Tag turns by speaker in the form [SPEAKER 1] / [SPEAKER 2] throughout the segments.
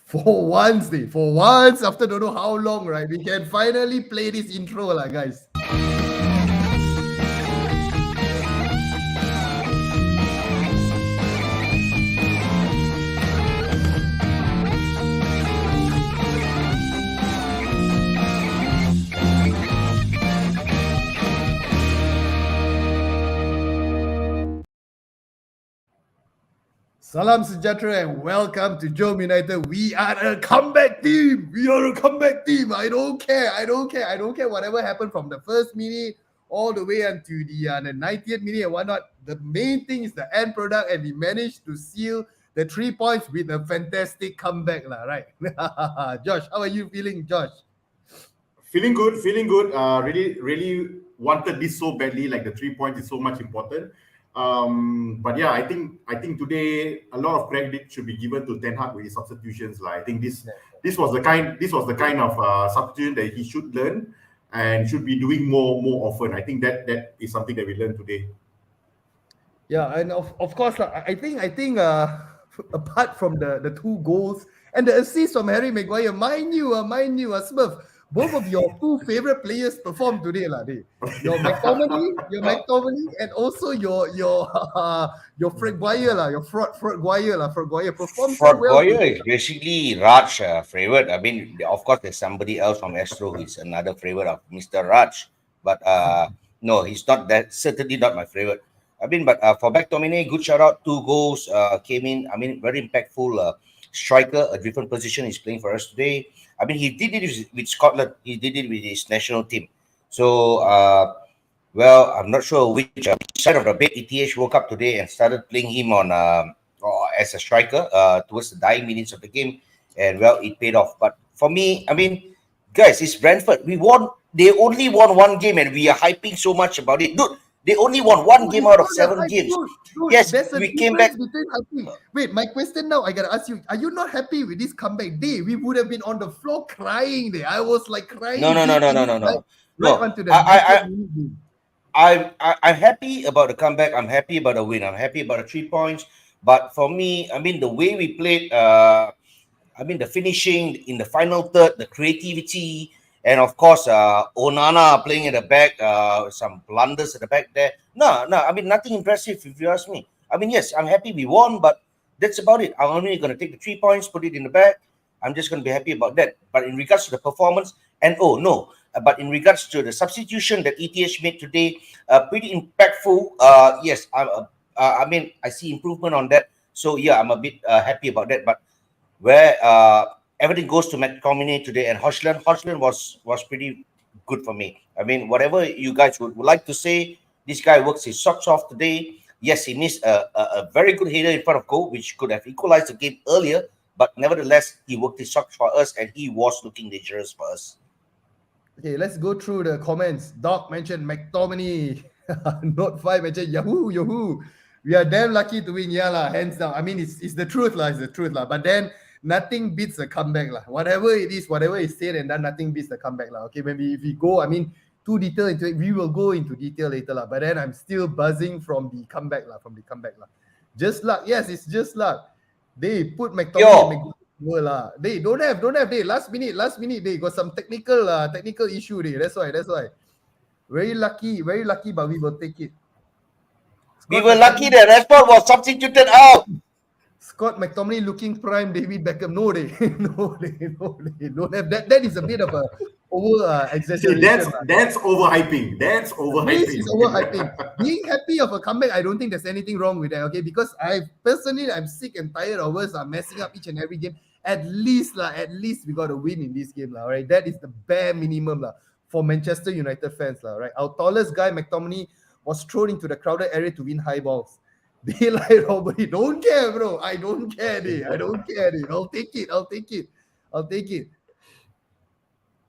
[SPEAKER 1] For once, after don't know how long, right? We can finally play this intro, lah, guys. Salam sejahtera and welcome to Jom United. We are a comeback team. I don't care whatever happened from the first minute all the way until the 90th minute and whatnot. The main thing is the end product, and we managed to seal the 3 points with a fantastic comeback, right? Josh, how are you feeling, Josh?
[SPEAKER 2] Feeling good. Really wanted this so badly. Like the 3 points is so much important. But yeah, I think today a lot of credit should be given to Ten Hag with his substitutions. I think this was the kind of substitution that he should learn and should be doing more often. I think that is something that we learned today.
[SPEAKER 1] Yeah, and of course, I think apart from the 2 goals and the assist from Harry Maguire, mind you, Smurf, both of your 2 favorite players performed today, Your McTominay, and also your Ferguire, your Ferguire performed so well.
[SPEAKER 3] Ferguire is basically Raj favorite. I mean, of course, there's somebody else from Astro who is another favorite of Mr. Raj, but no, he's not that. Certainly not my favorite. I mean, but for McTominay, good shout out. 2 goals came in. I mean, very impactful striker, a different position he's playing for us today. I mean, he did it with Scotland. He did it with his national team. So, well, I'm not sure which side of the bed ETH woke up today and started playing him on as a striker towards the dying minutes of the game. And, well, it paid off. But for me, I mean, guys, it's Brentford. They only won 1 game and we are hyping so much about it. Dude, they only won 1 game out of 7 games.
[SPEAKER 1] Dude,
[SPEAKER 3] yes, we came back.
[SPEAKER 1] Wait, my question now, I gotta ask you, are you not happy with this comeback day? We would have been on the floor crying there. I was like crying.
[SPEAKER 3] No. I'm happy about the comeback. I'm happy about the win. I'm happy about the 3 points. But for me, I mean, the way we played, I mean, the finishing in the final third, the creativity, and of course, Onana playing at the back, some blunders at the back there. No, I mean, nothing impressive if you ask me. I mean, yes, I'm happy we won, but that's about it. I'm only going to take the 3 points, put it in the bag. I'm just going to be happy about that. But in regards to the performance, but in regards to the substitution that ETH made today, pretty impactful. Yes, I mean, I see improvement on that. So, yeah, I'm a bit happy about that. But where everything goes to McTominay today, and Højlund was pretty good for me. I mean, whatever you guys would like to say, this guy works his socks off today. Yes, he missed a very good header in front of goal, which could have equalized the game earlier. But nevertheless, he worked his socks for us, and he was looking dangerous for us.
[SPEAKER 1] Okay, let's go through the comments. Doc mentioned McTominay. Note 5 mentioned Yahoo. We are damn lucky to win. Yeah, hands down. I mean, it's the truth, It's the truth, But then nothing beats a comeback, Whatever it is, whatever is said and done, nothing beats the comeback, Okay, if we go, I mean, too detailed into it, we will go into detail later, But then I'm still buzzing from the comeback, Just luck. Yes, it's just luck. They put McTominay. They don't have. They last minute. They got some technical issue. That's why. Very lucky. But we will take it.
[SPEAKER 3] We were lucky that Rashford was substituted out.
[SPEAKER 1] Scott McTominay looking prime David Beckham. No, they don't have that. That is a bit of a over exaggeration.
[SPEAKER 2] That's overhyping.
[SPEAKER 1] This is overhyping. Being happy of a comeback, I don't think there's anything wrong with that. Okay, because I'm sick and tired of us messing up each and every game. At least we got a win in this game, right? That is the bare minimum for Manchester United fans, right? Our tallest guy, McTominay, was thrown into the crowded area to win high balls. They like Robert. Don't care, bro. I don't care. I'll take it.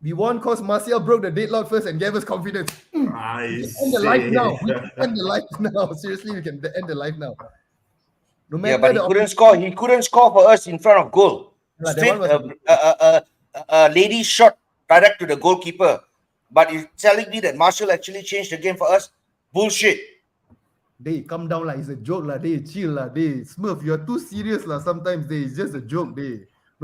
[SPEAKER 1] We won because Marcel broke the deadlock first and gave us confidence. We can end the life now. Seriously, we can end the life now.
[SPEAKER 3] No matter but he couldn't score for us in front of goal. Straight a lady shot direct to the goalkeeper. But you're telling me that Marcel actually changed the game for us? Bullshit.
[SPEAKER 1] They come down it's a joke They chill They Smurf, you're too serious Sometimes it's just a joke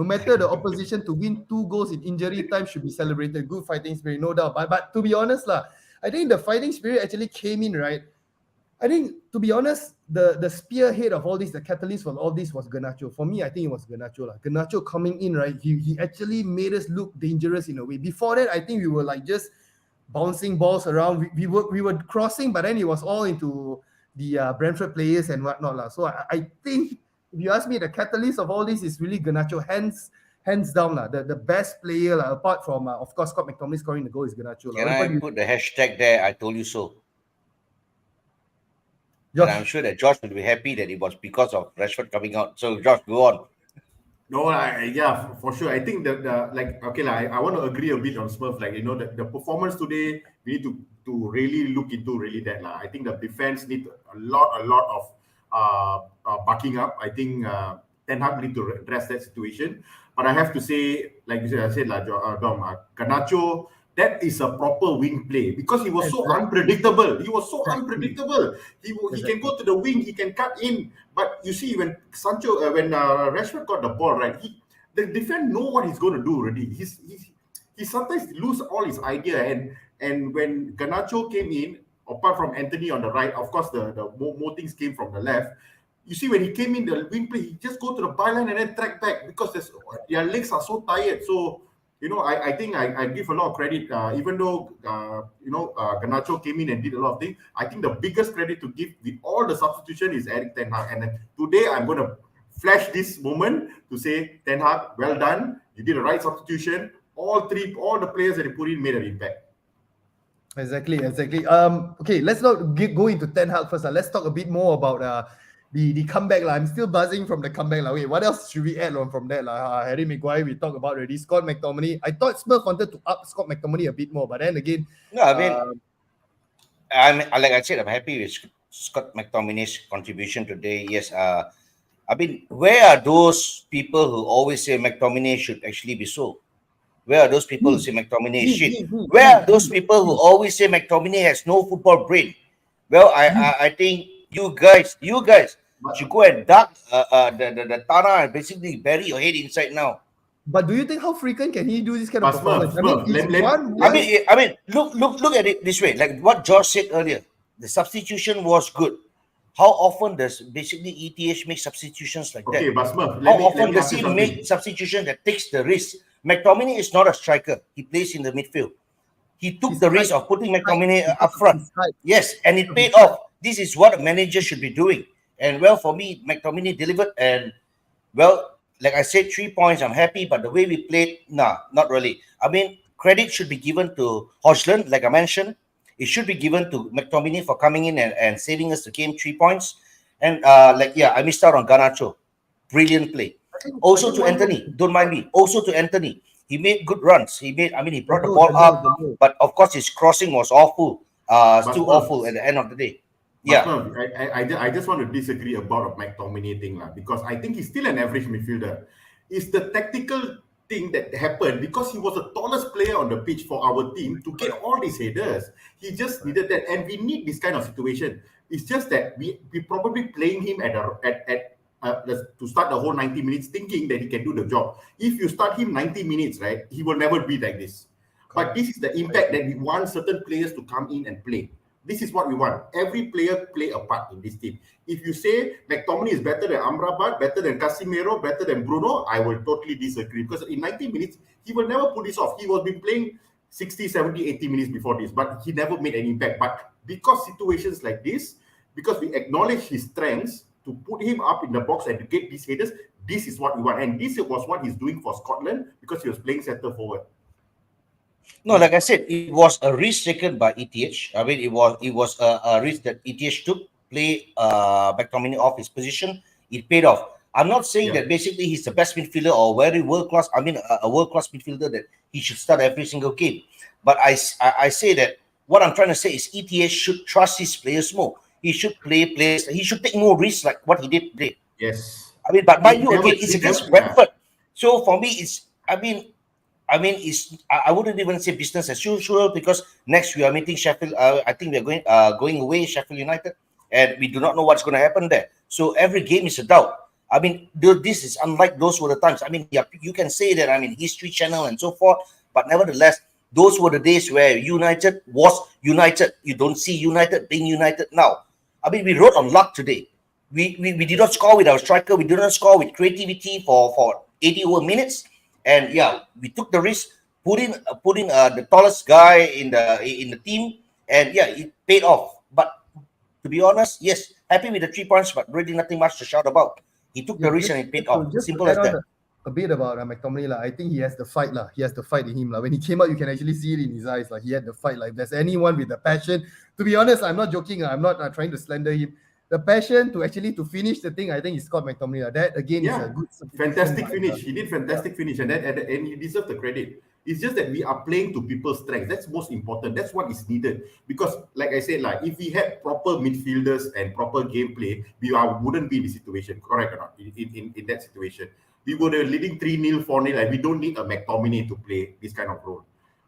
[SPEAKER 1] No matter the opposition, to win 2 goals in injury time should be celebrated. Good fighting spirit, no doubt. But to be honest, I think the fighting spirit actually came in, right? I think, to be honest, the spearhead of all this, the catalyst for all this was Garnacho. For me, I think it was Garnacho. Garnacho coming in, right? He actually made us look dangerous in a way. Before that, I think we were like just bouncing balls around. We were crossing, but then it was all into the Brentford players and whatnot. So I think, if you ask me, the catalyst of all this is really Garnacho. Hands down, the best player, apart from, of course, Scott McTominay scoring the goal, is Garnacho.
[SPEAKER 3] Can I put the hashtag there? I told you so. Josh. And I'm sure that Josh will be happy that it was because of Rashford coming out. So, Josh, go on.
[SPEAKER 2] No, yeah, for sure. I think that I want to agree a bit on Smurf. The performance today, we need to really look into that. I think the defense need a lot of backing up. I think Ten Hag need to address that situation. But I have to say, like you said, Dom, Garnacho, that is a proper wing play because he was so unpredictable. He can go to the wing, he can cut in. But you see, when Rashford got the ball, right, the defense know what he's going to do already. He sometimes lose all his idea. And when Garnacho came in, apart from Anthony on the right, of course, the more things came from the left. You see, when he came in the wing play, he just go to the byline and then track back because their legs are so tired. So, I think I give a lot of credit, even though, Garnacho came in and did a lot of things. I think the biggest credit to give with all the substitution is Erik Ten Hag. And then today, I'm going to flash this moment to say, Ten Hag, well done. You did the right substitution. All the players that you put in made an impact.
[SPEAKER 1] Exactly. Okay, let's not go into Ten Hag first. Let's talk a bit more about the comeback. I'm still buzzing from the comeback. Wait, what else should we add on from that? Harry Maguire, we talked about already. Scott McTominay. I thought Smurf wanted to up Scott McTominay a bit more, but then again...
[SPEAKER 3] No, like I said, I'm happy with Scott McTominay's contribution today. Yes, where are those people who always say McTominay should actually be sold? Where are those people who say McTominay is shit? Where are those people who always say McTominay has no football brain? Well, I think you guys should go and duck the Tana and basically bury your head inside now.
[SPEAKER 1] But do you think how frequent can he do this kind of performance?
[SPEAKER 3] Look at it this way. Like what Josh said earlier, the substitution was good. How often does basically ETH make substitutions like that? How often does he make substitution that takes the risk? McTominay is not a striker. He plays in the midfield. He took the risk of putting McTominay up front. Yes, and it paid off. This is what a manager should be doing. And well, for me, McTominay delivered. And well, like I said, 3 points. I'm happy. But the way we played, not really. Credit should be given to Hodgson, like I mentioned. It should be given to McTominay for coming in and saving us the game, 3 points. And I missed out on Garnacho. Brilliant play. Also to Anthony, don't mind me. Also to Anthony, he made good runs. He brought the ball up, but of course his crossing was awful. Still awful at the end of the day.
[SPEAKER 2] I just want to disagree about a McTominay thing because I think he's still an average midfielder. It's the tactical thing that happened because he was the tallest player on the pitch for our team to get all these headers. He just needed that, and we need this kind of situation. It's just that we probably playing him to start the whole 90 minutes thinking that he can do the job. If you start him 90 minutes, right, he will never be like this. But this is the impact that we want certain players to come in and play. This is what we want. Every player play a part in this team. If you say McTominay is better than Amrabat, better than Casemiro, better than Bruno, I will totally disagree. Because in 90 minutes, he will never pull this off. He was been playing 60, 70, 80 minutes before this, but he never made an impact. But because situations like this, because we acknowledge his strengths, to put him up in the box and to get these headers, this is what we want. And this was what he's doing for Scotland because he was playing centre forward.
[SPEAKER 3] No, like I said, it was a risk taken by ETH. It was a risk that ETH took, play McTominay off his position. It paid off. I'm not saying that basically he's the best midfielder or very world-class, a world-class midfielder that he should start every single game. But I say that what I'm trying to say is ETH should trust his players more. He should play players. He should take more risks like what he did today.
[SPEAKER 2] Yes.
[SPEAKER 3] But mind you, again, it's against Brentford. So for me, I wouldn't even say business as usual because next we are meeting Sheffield. I think we are going away, Sheffield United, and we do not know what's going to happen there. So every game is a doubt. I mean, this is unlike those were the times. I mean, yeah, you can say that, I mean, History Channel and so forth, but nevertheless, those were the days where United was United. You don't see United being United now. I mean, we rode on luck today. We did not score with our striker. We did not score with creativity for 80 over minutes. And yeah, we took the risk, put in the tallest guy in the team, and yeah, it paid off. But to be honest, yes, happy with the 3 points, but really nothing much to shout about. He took the risk and it paid off.
[SPEAKER 1] Just
[SPEAKER 3] Simple
[SPEAKER 1] to
[SPEAKER 3] as
[SPEAKER 1] add on
[SPEAKER 3] that.
[SPEAKER 1] a bit about McTominay, I think he has the fight. He has the fight in him. When he came out, you can actually see it in his eyes. He had the fight. If there's anyone with the passion, to be honest, I'm not joking. I'm not trying to slander him. The passion to finish the thing, I think, is Scott McTominay. That again is a good
[SPEAKER 2] fantastic finish. He did fantastic finish, and then at the end he deserved the credit. It's just that we are playing to people's strengths. That's most important. That's what is needed. Because, like I said, if we had proper midfielders and proper gameplay, we wouldn't be in the situation. Correct or not? In that situation, we were leading 3-0, 4-0. And we don't need a McTominay to play this kind of role.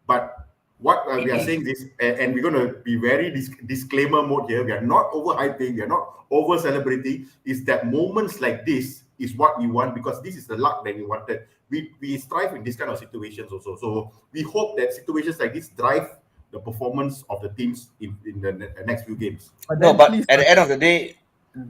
[SPEAKER 2] But what we are saying is, and we're going to be very disclaimer mode here. We are not overhyping. We are not over celebrating. Is that moments like this is what we want, because this is the luck that we wanted. We strive in this kind of situations also. So we hope that situations like this drive the performance of the teams in the next few games.
[SPEAKER 3] No, but at the end of the day,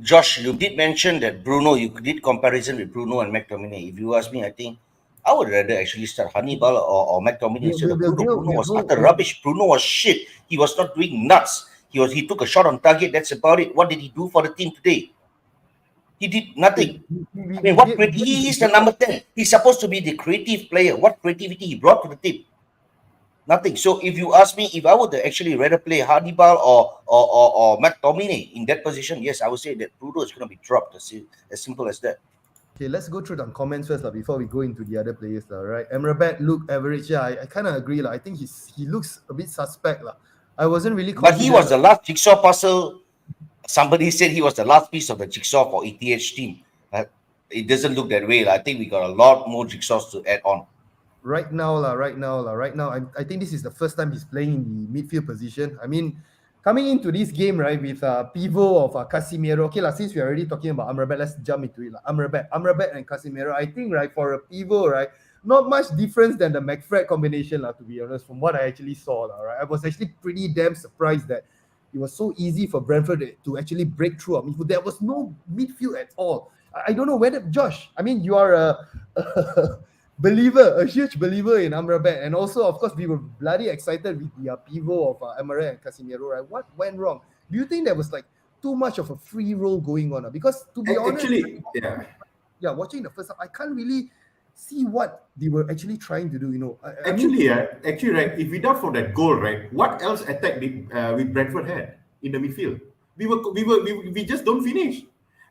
[SPEAKER 3] Josh, you did mention that Bruno, you did comparison with Bruno and McTominay. If you ask me, I think I would rather actually start Hannibal or McTominay instead of Bruno. Bruno was utter rubbish. Bruno was shit. He was not doing nuts. He took a shot on target. That's about it. What did he do for the team today? He did nothing. I mean, he is the number 10. He's supposed to be the creative player. What creativity he brought to the team? Nothing. So if you ask me, if I would actually rather play Hannibal or McTominay in that position, yes, I would say that Bruno is going to be dropped. As simple as that.
[SPEAKER 1] Okay, let's go through the comments first before we go into the other players. Right? Amrabat look average. Yeah, I kind of agree. I think he looks a bit suspect. I wasn't really confident.
[SPEAKER 3] But he was the last jigsaw puzzle. Somebody said he was the last piece of the jigsaw for ETH team. It doesn't look that way. I think we got a lot more jigsaws to add on.
[SPEAKER 1] Right now, I think this is the first time he's playing in the midfield position. I mean, coming into this game, right, with pivot of Casemiro. Okay, since we're already talking about Amrabat, let's jump into it. Amrabat and Casemiro. I think, right, for a pivot, right, not much difference than the McFred combination, to be honest, from what I actually saw. Right? I was actually pretty damn surprised that it was so easy for Brentford to actually break through. I mean, there was no midfield at all. I don't know whether, Josh, I mean, you are a huge believer in Amrabat. And also, of course, we were bloody excited with the pivot of Amrabat and Casemiro, right? What went wrong? Do you think there was too much of a free roll going on? Because to be honest, watching the first half, I can't really see what they were actually trying to do.
[SPEAKER 2] Actually, right, if without for that goal, right, what else attack did with Brentford had in the midfield? We just don't finish.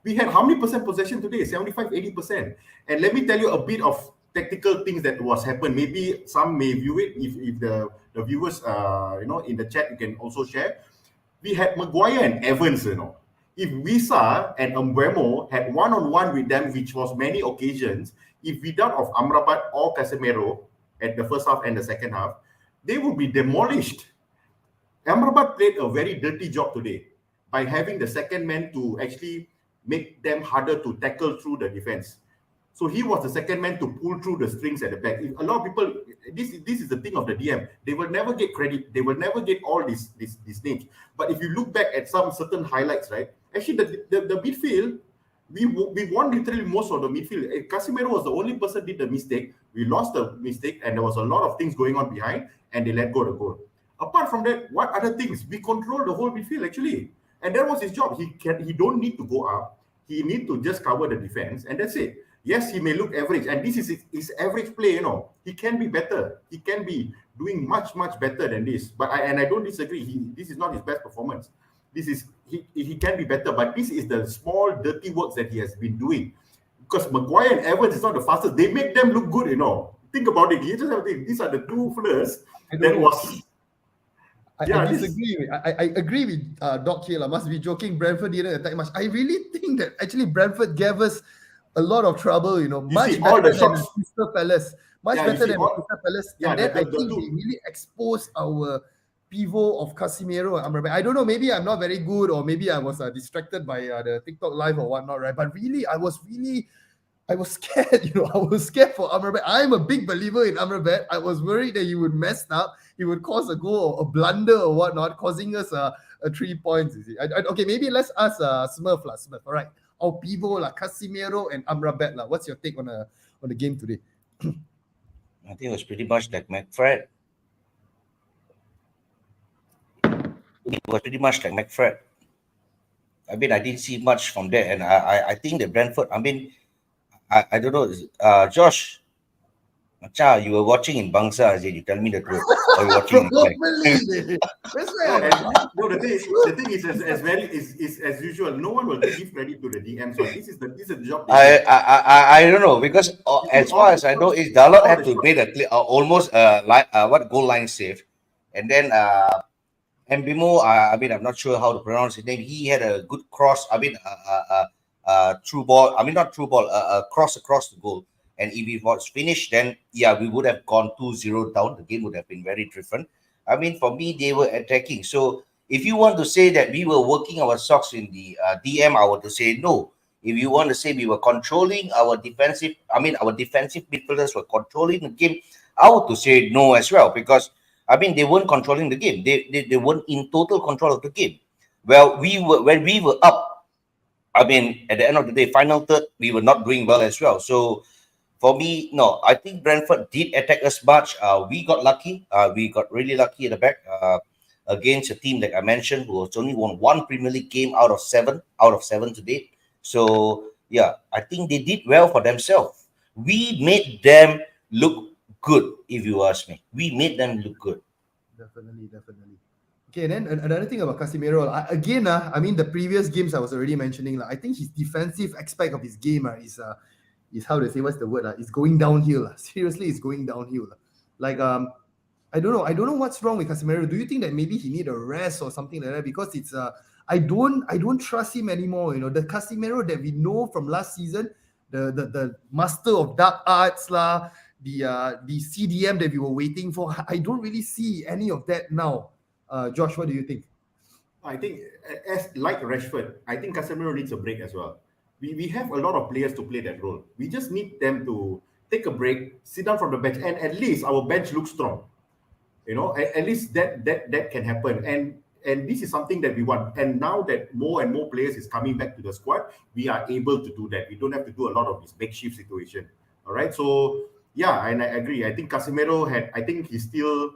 [SPEAKER 2] We had how many percent possession today? 75-80%. And let me tell you a bit of tactical things that was happened. Maybe some may view it. If the viewers in the chat, you can also share. We had Maguire and Evans. If Wisa and Mbeumo had one-on-one with them, which was many occasions, if without of Amrabat or Casemiro at the first half and the second half, they would be demolished. Amrabat played a very dirty job today by having the second man to actually make them harder to tackle through the defense. So he was the second man to pull through the strings at the back. A lot of people, this is the thing of the DM. They will never get credit. They will never get all these names. But if you look back at some certain highlights, right? Actually, the midfield, we won literally most of the midfield. Casemiro was the only person did the mistake. We lost the mistake, and there was a lot of things going on behind, and they let go the goal. Apart from that, what other things? We control the whole midfield actually, and that was his job. He don't need to go up. He need to just cover the defense, and that's it. Yes, he may look average, and this is his average play. He can be better. He can be doing much better than this. But I don't disagree. This is not his best performance. He can be better, but this is the small dirty works that he has been doing. Because Maguire and Evans is not the fastest. They make them look good. Think about it. You just have to think. These are the two players that was.
[SPEAKER 1] I disagree. I agree with Doc here. Must be joking. Brentford didn't attack much. I really think that actually Brentford gave us a lot of trouble. Much better than Crystal Palace. Much better than Crystal Palace. And then I think they really exposed our pivot of Casemiro and Amrabat. I don't know, maybe I'm not very good, or maybe I was distracted by the TikTok live or whatnot, right? But really, I was scared, I was scared for Amrabat. I'm a big believer in Amrabat. I was worried that he would mess up, he would cause a goal or a blunder or whatnot, causing us a 3 points. You see. Okay, maybe let's ask Smurf. All right, our pivot, Casemiro and Amrabat. What's your take on the game today?
[SPEAKER 3] I think it was pretty much like McFred. I mean, I didn't see much from there, and I think the Brentford. I mean, I don't know. Josh, Macha, you were watching in Bangsa, as you tell me the truth. Or you watching in
[SPEAKER 2] the thing is as usual. No one will give credit to the DM. So this is the job.
[SPEAKER 3] I don't know, because as far as I know, is Dalot had to make a almost goal line save, and then Mbimo. I mean, I'm not sure how to pronounce his name. He had a good cross. I mean, through ball. I mean, not through ball. Cross across the goal. And if it was finished, then yeah, we would have gone 2-0 down. The game would have been very different. I mean, for me, they were attacking. So if you want to say that we were working our socks in the DM, I would to say no. If you want to say we were controlling our defensive, our defensive midfielders were controlling the game, I would to say no as well, because I mean, they weren't controlling the game. They weren't in total control of the game. Well, when we were up, I mean, at the end of the day, final third, we were not doing well as well. So for me, no, I think Brentford did attack us much. We got lucky. We got really lucky at the back against a team like I mentioned, who has only won one Premier League game out of seven to date. So yeah, I think they did well for themselves. We made them look good, if you ask me. We made them look good.
[SPEAKER 1] Definitely. Okay, and then another thing about Casemiro, again, I mean, the previous games I was already mentioning, I think his defensive aspect of his game is how to say, what's the word? It's going downhill. Seriously, it's going downhill. Like, I don't know what's wrong with Casemiro. Do you think that maybe he need a rest or something like that? Because it's I don't trust him anymore. The Casemiro that we know from last season, the master of dark arts the CDM that we were waiting for. I don't really see any of that now. Josh, what do you think?
[SPEAKER 2] I think, like Rashford, I think Casemiro needs a break as well. We have a lot of players to play that role. We just need them to take a break, sit down from the bench, and at least our bench looks strong. At least that can happen. And this is something that we want. And now that more and more players is coming back to the squad, we are able to do that. We don't have to do a lot of this makeshift situation. All right. So yeah, and I agree. I think Casemiro he's still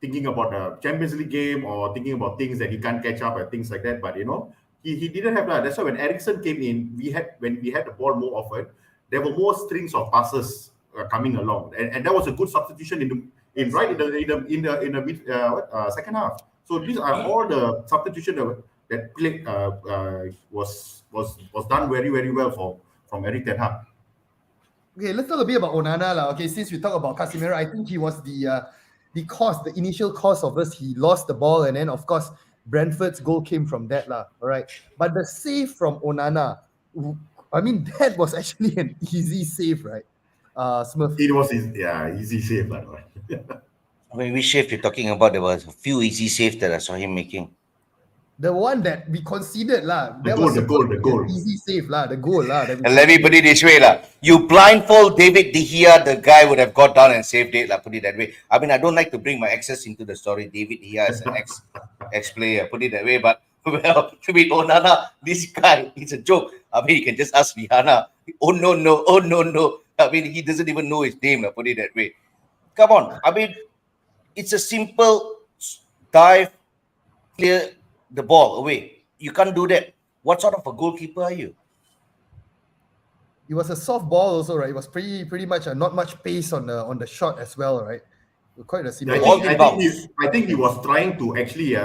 [SPEAKER 2] thinking about the Champions League game, or thinking about things that he can't catch up and things like that. But he didn't have that. That's why when Eriksen came in, when we had the ball more often, there were more strings of passes coming along, and that was a good substitution in the second half. So these are all the substitution that played was done very, very well from Erik ten Hag.
[SPEAKER 1] Okay, let's talk a bit about Onana. Okay, since we talk about Casemiro, I think he was the initial cause of us. He lost the ball, and then of course Brentford's goal came from that. All right. But the save from Onana, I mean, that was actually an easy save, right? Smurf.
[SPEAKER 2] It was easy save, by the way.
[SPEAKER 3] I mean, which save you're talking about? There was a few easy saves that I saw him making.
[SPEAKER 1] The one that we conceded,
[SPEAKER 2] the goal.
[SPEAKER 1] Easy save, the goal.
[SPEAKER 3] And let me put it this way, you blindfold David De Gea, the guy would have got down and saved it, put it that way. I mean, I don't like to bring my exes into the story. David De Gea is an ex-player, put it that way. But, well, with Onana, this guy, it's a joke. I mean, you can just ask Rihanna. Oh, no. I mean, he doesn't even know his name, put it that way. Come on. I mean, it's a simple dive, clear the ball away. You can't do that. What sort of a goalkeeper are you?
[SPEAKER 1] It was a soft ball also, right? It was pretty much not much pace on the shot as well, right? Quite a simple.
[SPEAKER 2] I think he was trying to actually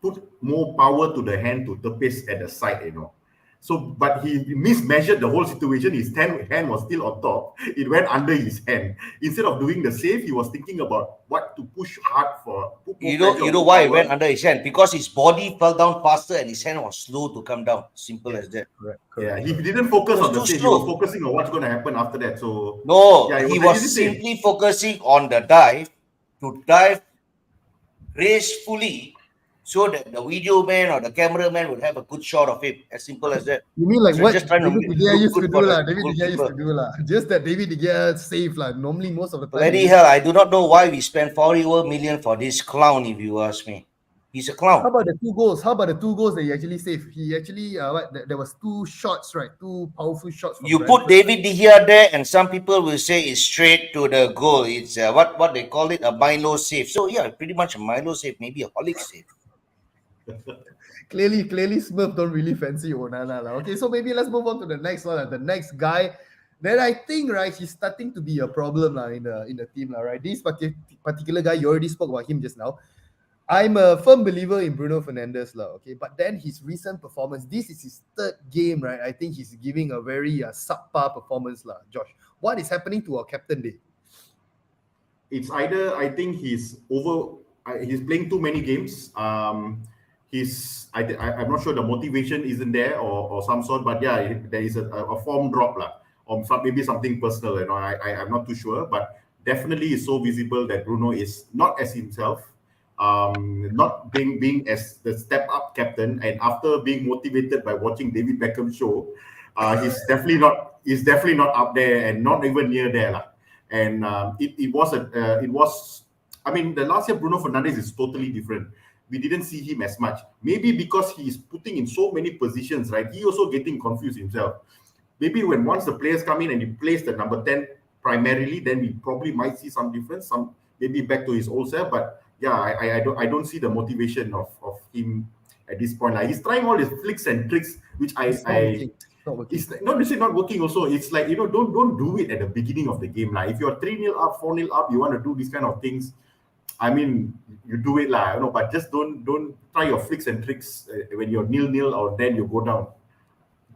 [SPEAKER 2] put more power to the hand to the pace at the side, So, but he mismeasured the whole situation. His hand was still on top. It went under his hand. Instead of doing the save, he was thinking about what to push hard for.
[SPEAKER 3] You know why it went under his hand? Because his body fell down faster and his hand was slow to come down. Simple as that.
[SPEAKER 1] Correct.
[SPEAKER 2] Yeah, he didn't focus on the save. He was focusing on what's going to happen after that. So
[SPEAKER 3] he was simply focusing on the dive, to dive gracefully so that the video man or the cameraman would have a good shot of him. As simple as that.
[SPEAKER 1] You mean like
[SPEAKER 3] So
[SPEAKER 1] what
[SPEAKER 3] just trying to
[SPEAKER 1] David De Gea
[SPEAKER 3] look
[SPEAKER 1] used to
[SPEAKER 3] good
[SPEAKER 1] do
[SPEAKER 3] for
[SPEAKER 1] lah?
[SPEAKER 3] the
[SPEAKER 1] David De Gea used to do lah. Just that David De Gea save lah. Normally most of the time.
[SPEAKER 3] Bloody hell, I do not know why we spent 40 million for this clown, if you ask me. He's a clown.
[SPEAKER 1] How about the 2 goals? How about the 2 goals that he actually saved? He actually there was 2 shots, right? 2 powerful shots.
[SPEAKER 3] You put David De Gea there, and some people will say it's straight to the goal. It's what they call it, a Milo save. So yeah, pretty much a Milo save, maybe a Holic save.
[SPEAKER 1] Clearly, Smurf don't really fancy Onana lah. Okay, so maybe let's move on to the next one. The next guy that I think, right, he's starting to be a problem lah in the team lah, right? This particular guy, you already spoke about him just now. I'm a firm believer in Bruno Fernandes lah, okay? But then his recent performance, this is his 3rd game, right? I think he's giving a very subpar performance lah. Josh, what is happening to our captain day?
[SPEAKER 2] It's either I think he's playing too many games. I'm not sure the motivation isn't there or some sort, but yeah, there is a form drop lah, or maybe something personal. You know, I'm not too sure, but definitely it's so visible that Bruno is not as himself. Not being as the step up captain, and after being motivated by watching David Beckham show, he's definitely not up there and not even near there lah. And it was I mean, the last year Bruno Fernandes is totally different. We didn't see him as much, maybe because he is putting in so many positions, right? He also getting confused himself. Maybe once the players come in and he plays the number 10 primarily, then we probably might see some difference, maybe back to his old self. But yeah, I don't see the motivation of him at this point. Like, he's trying all his flicks and tricks, which it's not necessarily not working. Also, it's like, you know, don't do it at the beginning of the game. Like, if you're 3-0 up, 4-0 up, you want to do these kind of things. I mean, you do it lah, you know, but just don't try your flicks and tricks when you're 0-0 or then you go down.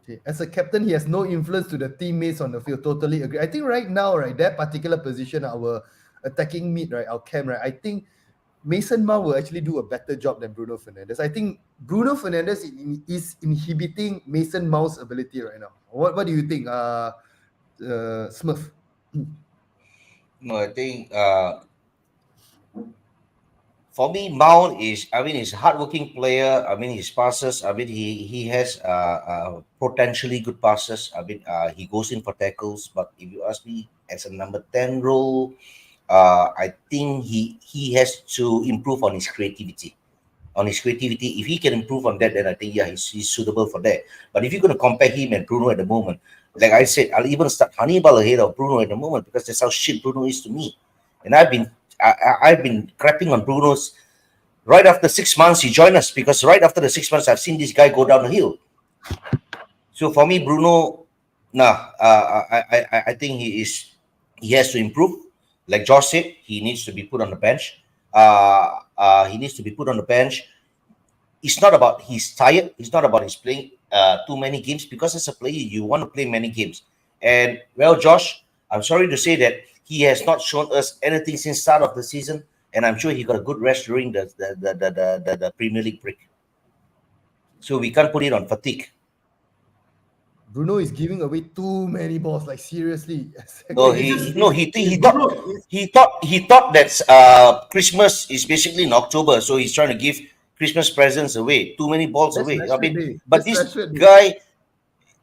[SPEAKER 1] Okay. As a captain, he has no influence to the teammates on the field. Totally agree. I think right now, right, that particular position, our attacking mid, right, our cam, right, I think Mason Mount will actually do a better job than Bruno Fernandes. I think Bruno Fernandes is inhibiting Mason Mount's ability right now. What do you think, Smurf?
[SPEAKER 3] No, I think for me, Mount is, I mean, he's a hardworking player. I mean, his passes, I mean, he has potentially good passes. I mean, he goes in for tackles. But if you ask me, as a number 10 role, I think he has to improve on his creativity. If he can improve on that, then I think, yeah, he's suitable for that. But if you're going to compare him and Bruno at the moment, like I said, I'll even start Hannibal ahead of Bruno at the moment, because that's how shit Bruno is to me. And I've been crapping on Bruno's right after 6 months he joined us, because right after the 6 months I've seen this guy go down the hill. So for me, Bruno, I think he has to improve. Like Josh said, he needs to be put on the bench. It's not about he's tired. It's not about he's playing too many games, because as a player, you want to play many games. And well, Josh, I'm sorry to say that he has not shown us anything since start of the season, and I'm sure he got a good rest during the Premier League break. So we can't put it on fatigue.
[SPEAKER 1] Bruno is giving away too many balls. Like, seriously.
[SPEAKER 3] He thought that Christmas is basically in October, so he's trying to give Christmas presents away. Too many balls away. I mean, but this guy,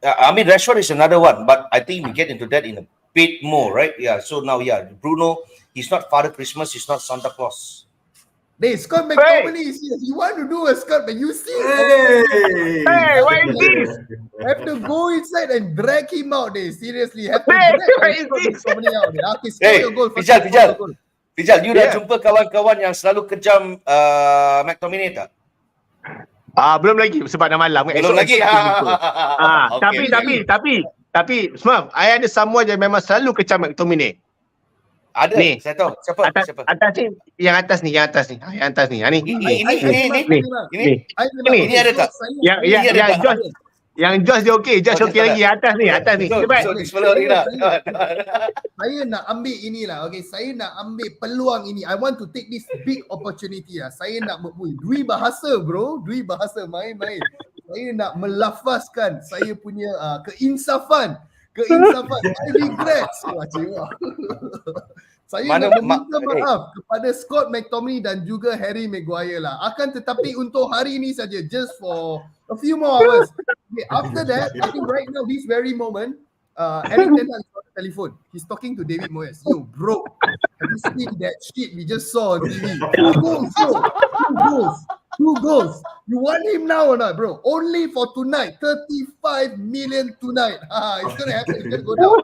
[SPEAKER 3] I mean, Rashford is another one, but I think we get into that in a bit more, right? Yeah. So now, yeah, Bruno, he's not Father Christmas, he's not Santa Claus.
[SPEAKER 1] Hey, Scott McTominay is here. You want to do a Scott, but you see,
[SPEAKER 4] hey, what is this?
[SPEAKER 1] Have to go inside and drag him out. Seriously, have to drag McTominay out. Okay, score your goal.
[SPEAKER 3] Fijal, you dah jumpa kawan-kawan yang selalu kejam McTominay tak?
[SPEAKER 4] Belum lagi, sebab dah malam.
[SPEAKER 3] Belum lagi.
[SPEAKER 4] Tapi Smurf, I ada someone yang memang selalu kecam McTominay.
[SPEAKER 3] Ada,
[SPEAKER 4] ni.
[SPEAKER 3] Saya tahu. Siapa?
[SPEAKER 4] Atas ni, yang atas ni. Ini
[SPEAKER 3] ada tak?
[SPEAKER 4] Yang Josh dia okey, Josh okey lagi. Atas ni.
[SPEAKER 1] Saya nak ambil inilah. Okay, saya nak ambil peluang ini. I want to take this big opportunity lah. Saya nak dui bahasa, bro. Dui bahasa, main-main. Saya nak melafazkan saya punya keinsafan. I regret. Saya nak meminta maaf kepada Scott McTominay dan juga Harry Maguire lah. Akan tetapi untuk hari ini saja, just for a few more hours. Okay, after that, I think right now, this very moment, Eric Ten Hag is on the telephone. He's talking to David Moyes. Yo, bro, have you seen that shit we just saw on TV? 2 goals, bro. 2 goals. You want him now or not, bro? Only for tonight. 35 million tonight. It's going to happen. It's going to go down.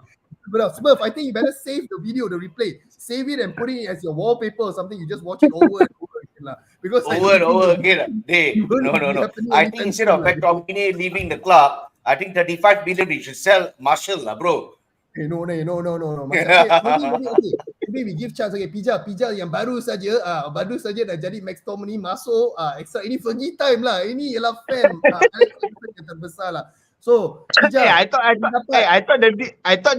[SPEAKER 1] Smurf, I think you better save the video, the replay. Save it and put it as your wallpaper or something. You just watch it over and over again. Because
[SPEAKER 3] over again. No. I think instead of McTominay leaving the club, I think 35 million we should sell Marcel lah, bro.
[SPEAKER 1] No. Maybe we give chance. Okay, Pijal yang baru saja dah jadi McTominay masuk. Extra ini Fergie time lah. Ini ialah fan yang terbesar lah. So,
[SPEAKER 4] I thought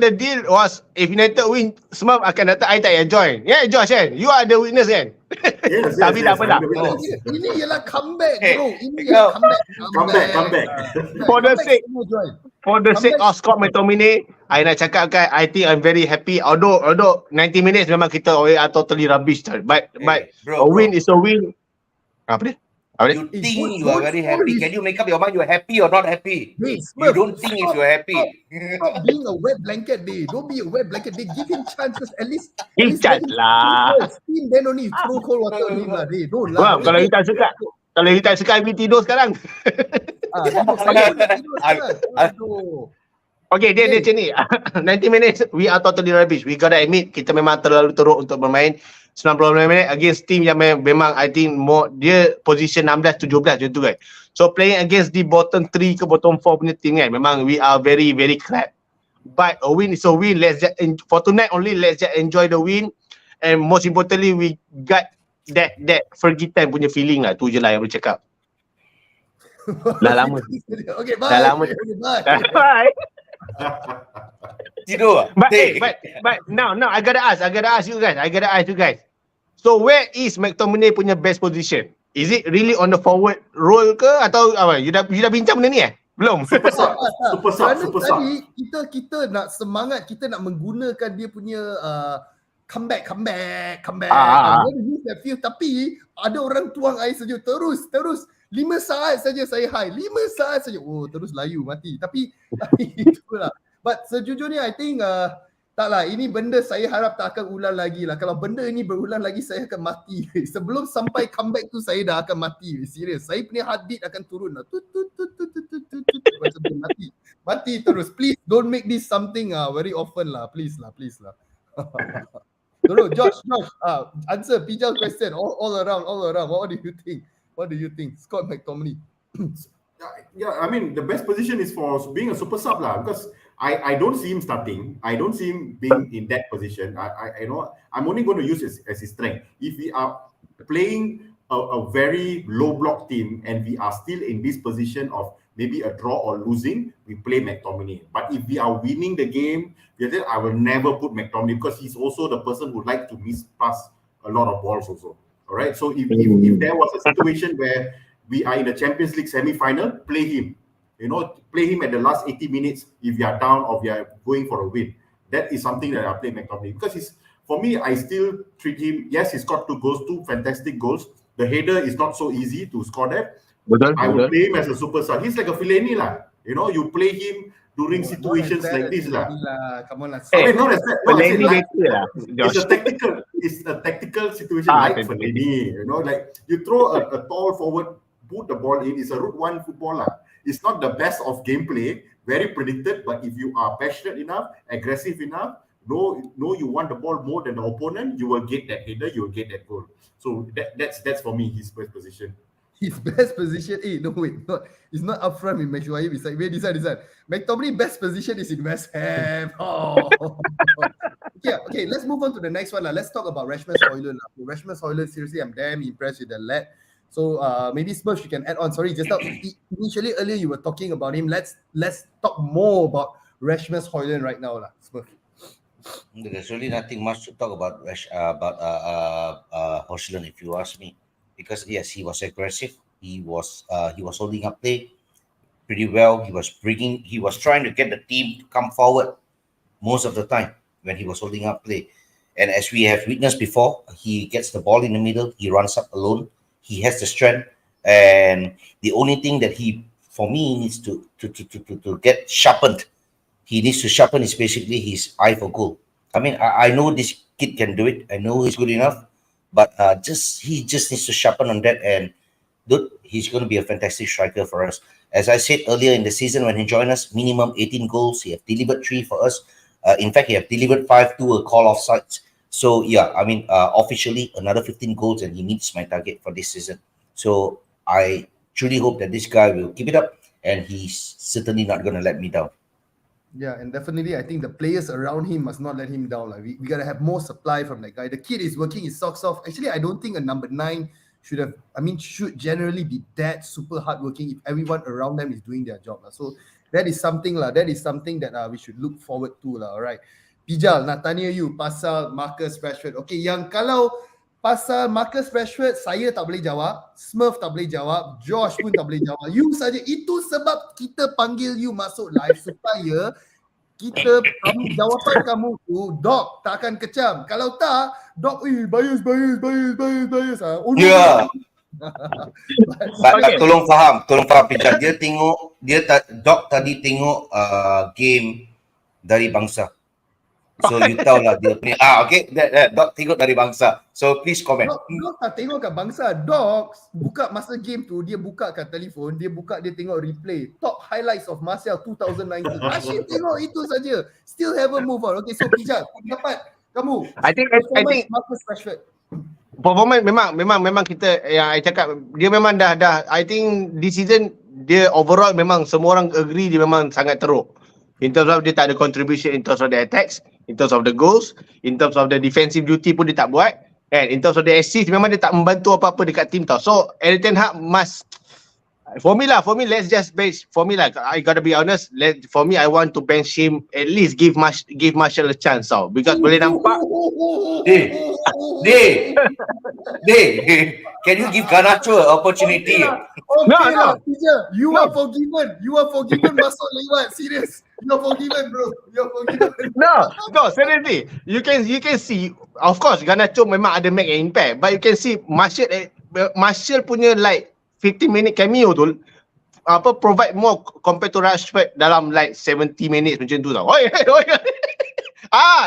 [SPEAKER 4] the deal was if United win, Smurf akan datang. I tak payah join. Yeah, Josh kan? You are the witness kan? Tapi tak apa dah.
[SPEAKER 1] Ini ialah comeback, bro. Ini ialah comeback.
[SPEAKER 4] For the sake of Scott McTominay, I nak cakap kan, I think I'm very happy. Although 90 minutes memang kita are totally rubbish. But a win is a win. Apa dia?
[SPEAKER 3] You think you are very happy. Can you make up your mind you are happy or not happy? You don't think if you are happy.
[SPEAKER 1] Stop being a wet blanket, day. Don't be a wet blanket, day. Give him chances. At least
[SPEAKER 4] chance lah.
[SPEAKER 1] Then only throw cold water on him lah, day. Don't lah.
[SPEAKER 4] Kalau you tak suka, you tidur sekarang. Okay, dia macam ni. 90 minutes, we are totally rubbish. We gotta admit, kita memang terlalu teruk untuk bermain 90 minit against team yang memang I think more dia position 16-17 macam tu kan. So playing against the bottom 3 ke bottom 4 punya team kan, memang we are very very crap. But a win is a win. Let's just for tonight only, let's just enjoy the win. And most importantly, we got that Fergie time punya feeling lah. Tu je lah yang boleh cakap. Dah lama.
[SPEAKER 1] Okay, bye.
[SPEAKER 4] Dah lama.
[SPEAKER 1] Bye.
[SPEAKER 3] Tidur.
[SPEAKER 4] But now I gotta ask you guys. So where is McTominay punya best position? Is it really on the forward role ke atau apa? You dah bincang benda ni Belum.
[SPEAKER 2] Super sub.
[SPEAKER 1] Tadi kita nak semangat, kita nak menggunakan dia punya comeback. Use that feel, tapi ada orang tuang air sejuk terus 5 saat saja saya high. 5 saat saja. Oh, terus layu mati. Tapi itulah. But sejujurnya I think taklah, ini benda saya harap tak akan ulang lagi lah. Kalau benda ini berulang lagi, saya akan mati. Sebelum sampai comeback tu, saya dah akan mati. Serius. Saya punya heartbeat akan turun lah. Macam tu mati terus. Please don't make this something very often lah. Please lah. No, Josh, answer Pijal question all around. What do you think? Scott McTominay.
[SPEAKER 2] Yeah, I mean the best position is for being a super sub lah, because I don't see him starting. I don't see him being in that position. I know I'm only going to use it as his strength. If we are playing a very low block team and we are still in this position of maybe a draw or losing, we play McTominay. But if we are winning the game, I will never put McTominay, because he's also the person who like to miss pass a lot of balls also. All right. So if there was a situation where we are in the Champions League semi-final, play him. Play him at the last 80 minutes if we are down or we are going for a win. That is something that I play McTominay, because for me, I still treat him. Yes, he scored 2 goals, 2 fantastic goals. The header is not so easy to score that. I will play him as a super sub. He's like a Fellaini lah. You play him during situations like this lah.
[SPEAKER 1] Come on lah.
[SPEAKER 2] It's a tactical situation like Fellaini. Like you throw a tall forward, put the ball in. It's a route 1 footballer. It's not the best of gameplay, very predicted, but if you are passionate enough, aggressive enough, know you want the ball more than the opponent, you will get that header, you will get that goal. So that's for me his best position.
[SPEAKER 1] His best position, it's not up front with Maguire beside. Wait, decide. McTominay best position is in West Ham. Okay, let's move on to the next one. Let's talk about Rasmus Højlund. Rasmus Højlund, seriously, I'm damn impressed with the lad. So maybe Smurf, you can add on. Sorry, just now, initially earlier you were talking about him. Let's talk more about Rasmus Højlund right now, Smurf.
[SPEAKER 3] There's really nothing much to talk about Højlund, if you ask me, because yes, he was aggressive. He was holding up play pretty well. He was trying to get the team to come forward most of the time when he was holding up play. And as we have witnessed before, he gets the ball in the middle, he runs up alone, he has the strength, and the only thing that he, for me, needs to get sharpened. He needs to sharpen is basically his eye for goal. I mean, I know this kid can do it. I know he's good enough, but he just needs to sharpen on that. And dude, he's going to be a fantastic striker for us. As I said earlier in the season when he joined us, minimum 18 goals. He have delivered 3 for us. In fact, he have delivered 5 to a call off sides. So yeah, I mean, officially another 15 goals, and he meets my target for this season. So I truly hope that this guy will keep it up, and he's certainly not going to let me down.
[SPEAKER 1] Yeah, and definitely, I think the players around him must not let him down. Like we gotta have more supply from that guy. The kid is working his socks off. Actually, I don't think a number 9 should generally be that super hardworking if everyone around them is doing their job. So that is something that we should look forward to. All right. Pijal, nak tanya you pasal Marcus Rashford. Okay, yang kalau pasal Marcus Rashford, saya tak boleh jawab, Smurf tak boleh jawab, Josh pun tak boleh jawab. You saja. Itu sebab kita panggil you masuk live supaya jawapan kamu tu Doc tak akan kecam. Kalau tak, Doc bias. Oh,
[SPEAKER 3] yeah. Tolong faham Pijal. Doc tadi tengok game dari bangsa. So you tahu lah dia punya okay, Doc tengok dari bangsa. So please comment.
[SPEAKER 1] Doc tak tengok kat bangsa. Doc buka masa game tu, dia buka kat telefon, dia tengok replay top highlights of Marcel 2019. Asyik tengok itu saja. Still haven't move on. Okay, so Pijal, dapat kamu.
[SPEAKER 4] I think
[SPEAKER 1] Marcus Rashford.
[SPEAKER 4] Performance memang kita yang I cakap, dia memang dah I think this season dia overall memang semua orang agree dia memang sangat teruk. In terms of dia tak ada contribution in terms of the attacks, in terms of the goals, in terms of the defensive duty pun dia tak buat, and in terms of the assist memang dia tak membantu apa-apa dekat team tau. So Erik ten Hag must, for me let's just base, for me like I gotta be honest, for me I want to bench him, at least give Marcel a chance tau, because boleh nampak
[SPEAKER 3] can you give Garnacho an opportunity?
[SPEAKER 1] Okay, no. You are forgiven masuk lewat, serious. You're forgiven, bro. You're forgiven.
[SPEAKER 4] No, seriously. You can see, of course, Garnacho memang ada make an impact, but you can see Marcel punya like 15-minute cameo tu provide more compared to Rashford dalam like 70 minutes macam tu tau.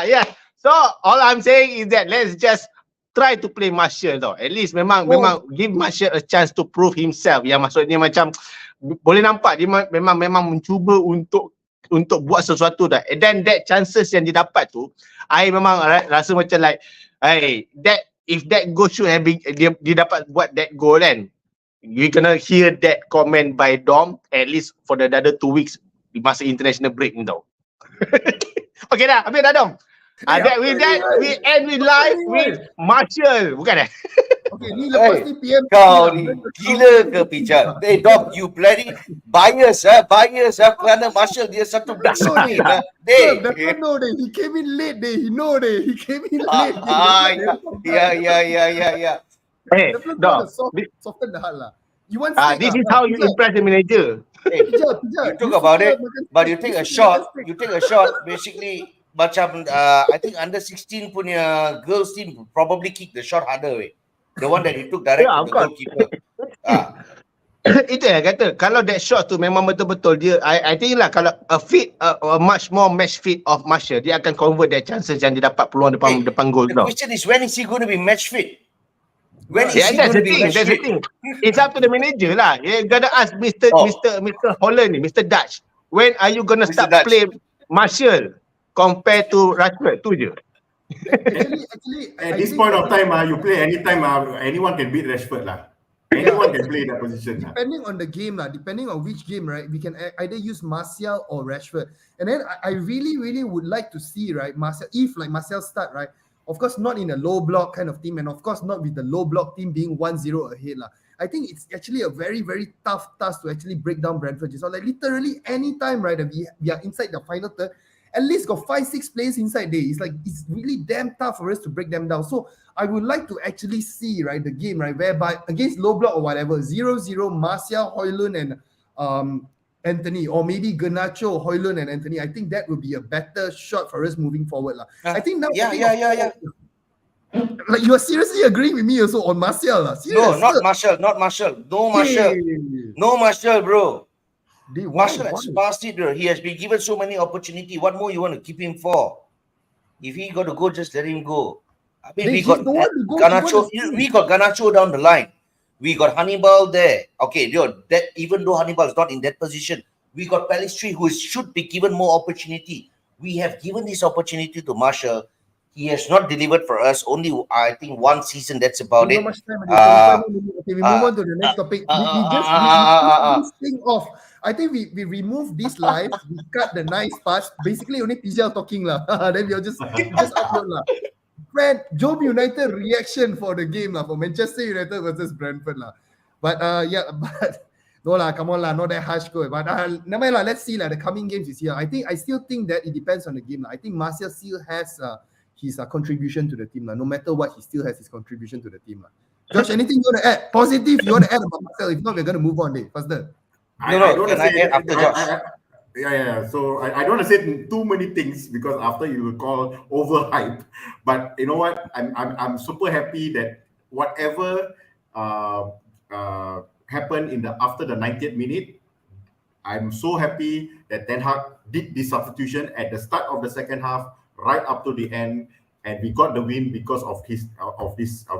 [SPEAKER 4] Yeah. So all I'm saying is that let's just try to play Marcel tau. At least memang give Marcel a chance to prove himself. Yang maksudnya macam boleh nampak dia memang mencuba untuk buat sesuatu dah. And then that chances yang dia dapat tu, I memang rasa macam like, if that goal should have been, dia dapat buat that goal kan, you gonna hear that comment by Dom at least for the other 2 weeks di masa international break ni tau. Okay dah, habis dah Dom. With that, we end with live with Marcel. Bukan
[SPEAKER 1] Okay, ni lepas ni PM
[SPEAKER 3] kau ni gila ke Pijal? Dom, you bloody bias kerana Marcel dia satu biasa ni.
[SPEAKER 1] He came in late. He came in late.
[SPEAKER 3] Yeah.
[SPEAKER 4] Hey, Dom,
[SPEAKER 1] soften the heart lah. You want
[SPEAKER 4] this is how you impress the manager.
[SPEAKER 1] Pijal,
[SPEAKER 3] you talk about it, but you take a shot basically. Macam I think under 16 punya girls team probably kick the shot harder way. The one that he took direct to the goalkeeper.
[SPEAKER 4] Itu yang kata, kalau that shot tu memang betul-betul dia, I think lah kalau a much more match fit of Marcel, dia akan convert that chances yang dia dapat peluang depan gol
[SPEAKER 3] tau. The question is, when is he going to be match fit? When is he going to be match fit?
[SPEAKER 4] It's up to the manager lah. You gotta ask Mr. Holland ni, Mr. Dutch. When are you gonna start play Marcel compared to Rashford tu je?
[SPEAKER 2] Actually, at this point of time, you play anytime, anyone can beat Rashford lah. Anyone can play that position.
[SPEAKER 1] Depending on the game lah, depending on which game, right, we can either use Marcel or Rashford. And then I really would like to see, right, Marcel, if like Marcel start, right, of course not in a low block kind of team, and of course not with the low block team being 1-0 ahead lah. I think it's actually a very tough task to actually break down Brentford. So like literally any time, right, we are inside the final third, at least got 5-6 players inside there. It's really damn tough for us to break them down. So I would like to actually see, right, the game, right, whereby against low block or whatever, 0-0, Marcel, Højlund and Anthony, or maybe Garnacho, Højlund and Anthony. I think that would be a better shot for us moving forward lah. I think now Like you are seriously agreeing with me also on Marcel.
[SPEAKER 3] No,
[SPEAKER 1] Serious.
[SPEAKER 3] not Marcel. No, Marcel. No, Marcel, bro. Marcel has passed it, bro. He has been given so many opportunity. What more you want to keep him for? If he got to go, just let him go. I mean, we got Garnacho. We got Garnacho down the line. We got Hannibal there. Okay, that even though Hannibal is not in that position, we got Pellistri who should be given more opportunity. We have given this opportunity to Marshall. He has not delivered for us. Only, I think, one season. That's about it.
[SPEAKER 1] Not much time. Okay, we move on to the next topic. We just this thing off. I think we remove this live. We cut the nice parts. Basically, only Pijal talking lah. Then we'll just upload lah. Job United reaction for the game lah, for Manchester United versus Brentford lah. But but no lah, come on lah, not that harsh good. But never mind lah. Let's see lah. The coming games is here. I still think that it depends on the game lah. I think Marcel still has his contribution to the team lah. No matter what, he still has his contribution to the team lah. Josh, anything you want to add? Positive you want to add about Marcel? If not, we're gonna move on. Faster.
[SPEAKER 2] I don't want to say after Josh. Yeah. So I don't want to say too many things because after you will call overhype. But you know what? I'm super happy that whatever happened after the 90th minute, I'm so happy that Ten Hag did this substitution at the start of the second half, right up to the end, and we got the win because of this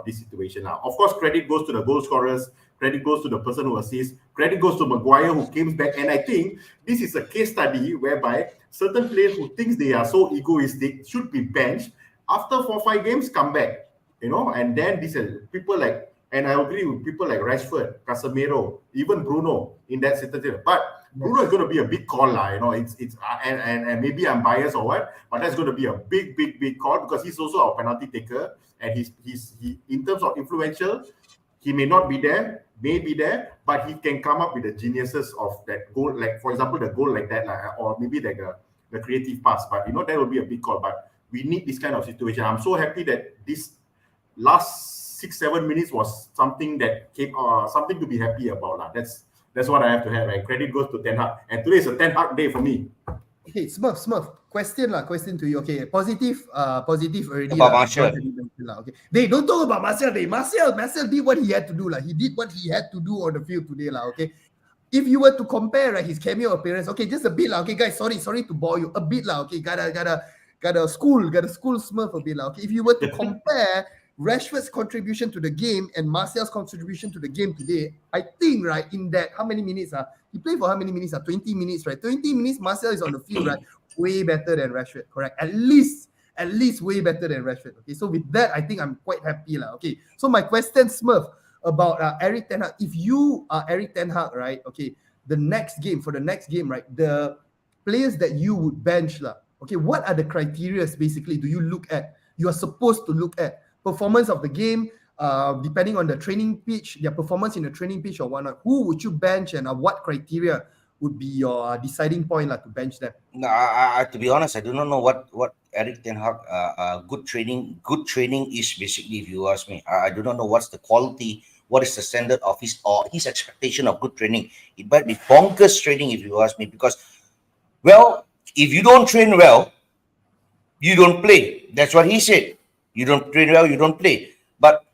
[SPEAKER 2] situation. Now, of course, credit goes to the goal scorers. Credit goes to the person who assists. Credit goes to Maguire who came back. And I think this is a case study whereby certain players who think they are so egoistic should be benched. After 4-5 games, come back. And then these are people like, and I agree with people like Rashford, Casemiro, even Bruno in that situation. But Bruno is going to be a big call, and maybe I'm biased or what, but that's going to be a big call because he's also our penalty taker, and he's in terms of influential, he may not be there, may be there, but he can come up with the geniuses of that goal, like for example the goal like that, or maybe like the creative pass. But that will be a big call. But we need this kind of situation. I'm so happy that this last 6-7 minutes was something that came something to be happy about. That's what I have to have. Right? Credit goes to Ten Hag, and today is a Ten Hag day for me.
[SPEAKER 1] Okay, Smurf. Question to you. Okay, positive already.
[SPEAKER 3] About Marcel.
[SPEAKER 1] Okay, don't talk about Marcel. Marcel did what he had to do. He did what he had to do on the field today. Okay, if you were to compare his cameo appearance, okay, just a bit okay, guys. Sorry to bore you a bit Okay, gotta school Smurf a bit Okay, if you were to compare Rashford's contribution to the game and Marcel's contribution to the game today, I think in that how many minutes he played for how many minutes 20 minutes, right? 20 minutes Marcel is on the field, right? Way better than Rashford, correct? At least way better than Rashford. Okay, so with that, I think I'm quite happy Okay, so my question, Smurf, about Eric Ten Hag. If you are Eric Ten Hag, right? Okay, the next game, right? The players that you would bench okay, what are the criteria basically do you look at? You are supposed to look at performance of the game, depending on the training pitch, their performance in the training pitch or whatnot. Who would you bench and what criteria would be your deciding point to bench them?
[SPEAKER 3] No, to be honest, I do not know what Eric Ten Hag good training is basically. If you ask me, I do not know what's the quality, what is the standard of his expectation of good training. It might be bonkers training if you ask me, because if you don't train well, you don't play. That's what he said. You don't train well, you don't play. But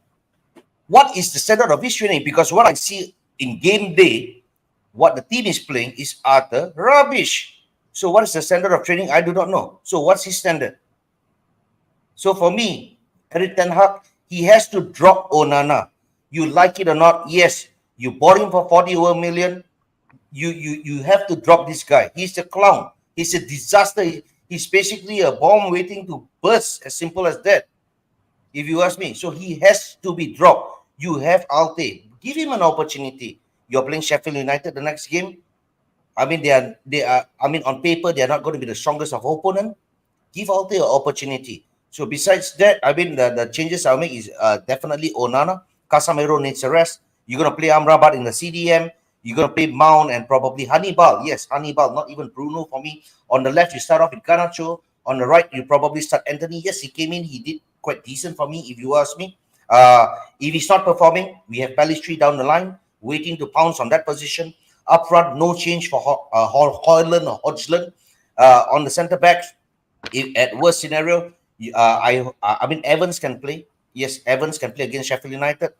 [SPEAKER 3] what is the standard of his training? Because what I see in game day, what the team is playing is utter rubbish. So what is the standard of training? I do not know. So what's his standard? So for me, Eric Ten Hag, he has to drop Onana. You like it or not, yes. You bought him for 40 million. You have to drop this guy. He's a clown. He's a disaster. He's basically a bomb waiting to burst, as simple as that. If you ask me, so he has to be dropped. You have Alte. Give him an opportunity. You're playing Sheffield United the next game. I mean, they are. I mean, on paper, they are not going to be the strongest of opponent. Give Alte an opportunity. So besides that, I mean, the changes I'll make is definitely Onana. Casemiro needs a rest. You're going to play Amrabat in the CDM. You're going to play Mount and probably Hannibal. Yes, Hannibal, not even Bruno for me. On the left, you start off with Garnacho. On the right, you probably start Anthony. Yes, he came in. He did quite decent for me, if you ask me. If he's not performing, we have Pellistri down the line, waiting to pounce on that position. Up front, no change for Højlund or Hodgson. On the centre backs, at worst scenario, I mean, Evans can play. yes, Evans can play against Sheffield United.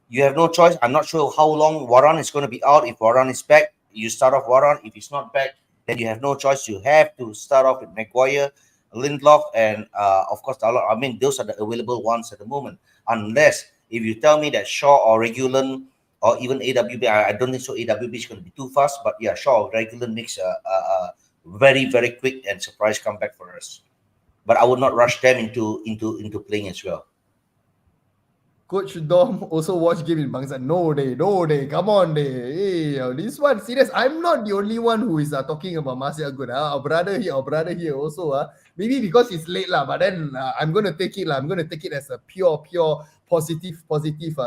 [SPEAKER 3] You have no choice. I'm not sure how long Warren is going to be out. If Warren is back, you start off Warren. If he's not back, then you have no choice. You have to start off with Maguire, Lindelof, and of course, I mean, those are the available ones at the moment. Unless if you tell me that Shaw or Regulon or even AWB, I don't think so. AWB is going to be too fast, but yeah, Shaw or Regulon makes a very, very quick and surprise comeback for us. But I would not rush them into playing as well.
[SPEAKER 1] Coach Dom also watch game in Bangsa. No day, come on day. Hey, this one serious. I'm not the only one who is talking about Marcel good. Our brother here also. Maybe because it's late lah, but then I'm gonna take it lah. I'm gonna take it as a pure positive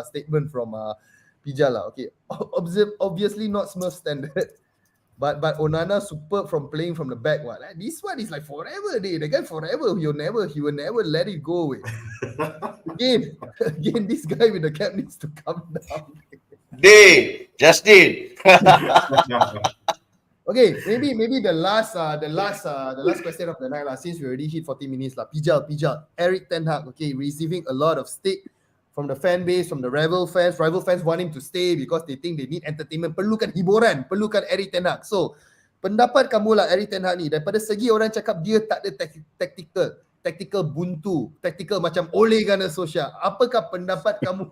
[SPEAKER 1] statement from Pijal lah. Okay, obviously not Smurf standard. But Onana superb from playing from the back. What this one is like forever, day. The guy forever. He will never let it go away. Again, this guy with the cap needs to come down.
[SPEAKER 3] Justin.
[SPEAKER 1] Okay, maybe the last question of the night lah. Since we already hit 40 minutes lah. Pijal, Eric Ten Hag. Okay, receiving a lot of stick from the fan base, from the rival fans. Rival fans want him to stay because they think they need entertainment. Perlukan hiburan, perlukan Eric Ten Hag. So, pendapat kamu lah Eric Ten Hag ni. Daripada segi orang cakap dia tak ada tactical buntu, tactical macam Ole Gunnar Solskjaer. Apakah pendapat kamu?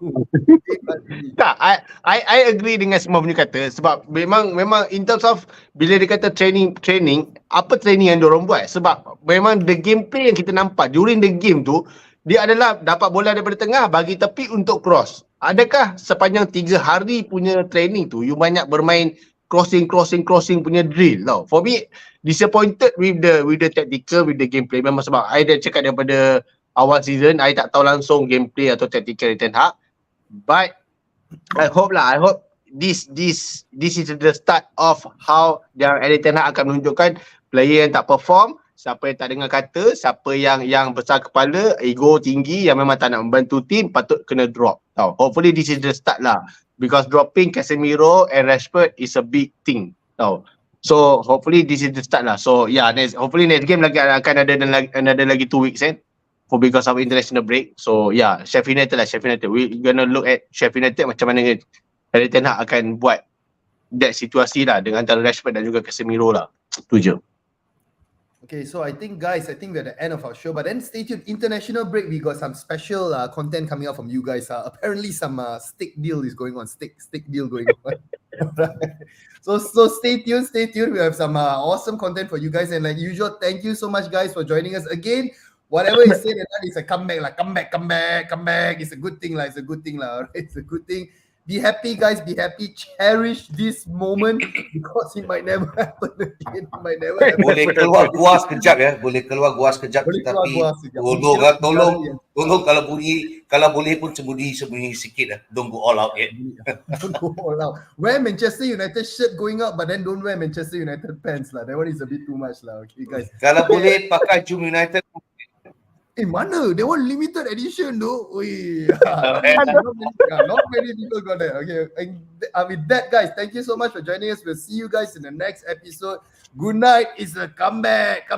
[SPEAKER 4] Tak, I agree dengan semua punya kata sebab memang in terms of bila dia kata training, apa training yang diorang buat? Sebab memang the gameplay yang kita nampak during the game tu, dia adalah dapat bola daripada tengah bagi tepi untuk cross. Adakah sepanjang 3 hari punya training tu you banyak bermain crossing punya drill tau? For me disappointed with the tactical, with the gameplay. Memang sebab I dah cakap daripada awal season I tak tahu langsung gameplay atau tactical Ten Hag. But I hope this is the start of how Eric Ten Hag akan menunjukkan player yang tak perform, siapa yang tak dengar kata, siapa yang besar kepala, ego tinggi, yang memang tak nak membantu tim, patut kena drop tau. Hopefully this is the start lah, because dropping Casemiro and Rashford is a big thing tau. So hopefully this is the start lah. So yeah, hopefully next game lagi akan ada lagi 2 weeks for because of international break. So yeah, Sheffield United. We gonna look at Sheffield United macam mana Eric Ten Hag akan buat that situasi lah dengan antara Rashford dan juga Casemiro lah. Tu je.
[SPEAKER 1] Okay, so I think we're at the end of our show, but then stay tuned. International break, we got some special content coming out from you guys. Apparently some stick deal is going on. Stick deal going on. So stay tuned. We have some awesome content for you guys, and like usual, thank you so much guys for joining us again. Whatever is said, it's a comeback. It's a good thing lah. Right? It's a good thing. Be happy, guys. Be happy. Cherish this moment because it might never happen again.
[SPEAKER 3] Boleh keluar gua sekejap ya. Tapi tolong kalau boleh pun sembunyi sikit lah. Don't go all out yet.
[SPEAKER 1] Don't go all out. Wear Manchester United shirt going out, but then don't wear Manchester United pants lah. That one is a bit too much lah. Okay, guys.
[SPEAKER 3] Kalau boleh pakai Jum United.
[SPEAKER 1] Mana? They want limited edition though. Not many people got that. Okay. And with that, guys, thank you so much for joining us. We'll see you guys in the next episode. Good night. It's a comeback.